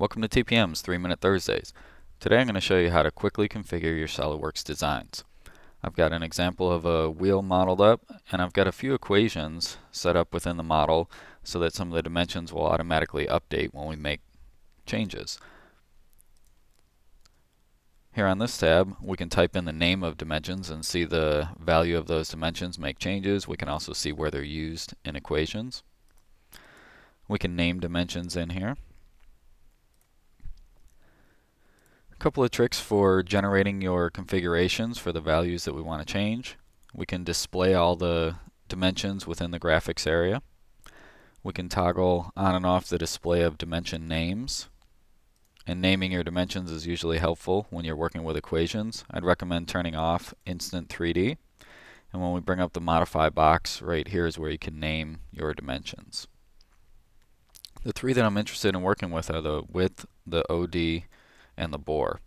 Welcome to TPM's 3-Minute Thursdays. Today I'm going to show you how to quickly configure your SOLIDWORKS designs. I've got an example of a wheel modeled up, and I've got a few equations set up within the model so that some of the dimensions will automatically update when we make changes. Here on this tab, we can type in the name of dimensions and see the value of those dimensions make changes. We can also see where they're used in equations. We can name dimensions in here. A couple of tricks for generating your configurations for the values that we want to change. We can display all the dimensions within the graphics area. We can toggle on and off the display of dimension names. And naming your dimensions is usually helpful when you're working with equations. I'd recommend turning off Instant 3D. And when we bring up the Modify box, right here is where you can name your dimensions. The three that I'm interested in working with are the width, the OD, and the bore.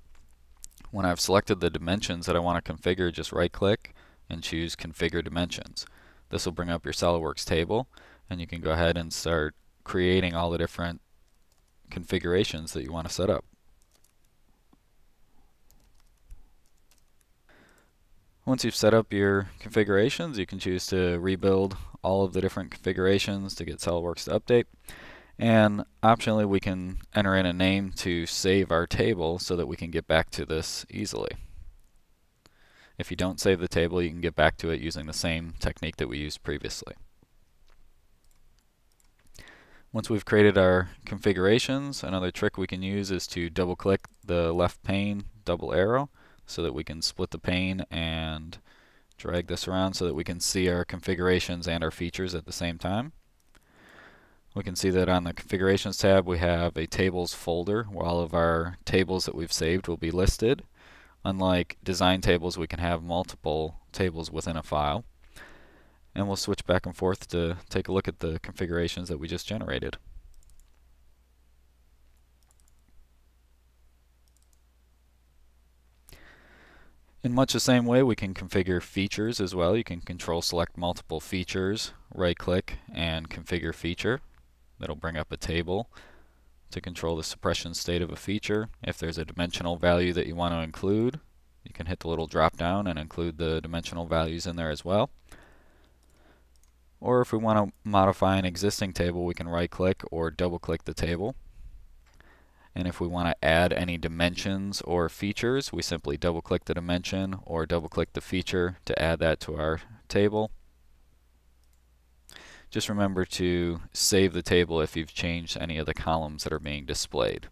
When I've selected the dimensions that I want to configure, just right-click and choose Configure Dimensions. This will bring up your SOLIDWORKS table, and you can go ahead and start creating all the different configurations that you want to set up. Once you've set up your configurations, you can choose to rebuild all of the different configurations to get SOLIDWORKS to update. And optionally, we can enter in a name to save our table so that we can get back to this easily. If you don't save the table, you can get back to it using the same technique that we used previously. Once we've created our configurations, another trick we can use is to double-click the left pane, double arrow, so that we can split the pane and drag this around so that we can see our configurations and our features at the same time. We can see that on the Configurations tab we have a Tables folder where all of our tables that we've saved will be listed. Unlike design tables, we can have multiple tables within a file. And we'll switch back and forth to take a look at the configurations that we just generated. In much the same way, we can configure features as well. You can control select multiple features, right-click, and configure feature. That'll bring up a table to control the suppression state of a feature. If there's a dimensional value that you want to include, you can hit the little drop down and include the dimensional values in there as well. Or if we want to modify an existing table, we can right-click or double-click the table. And if we want to add any dimensions or features, we simply double-click the dimension or double-click the feature to add that to our table. Just remember to save the table if you've changed any of the columns that are being displayed.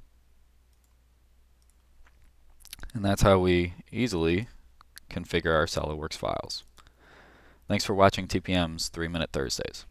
And that's how we easily configure our SOLIDWORKS files. Thanks for watching TPM's 3-Minute Thursdays.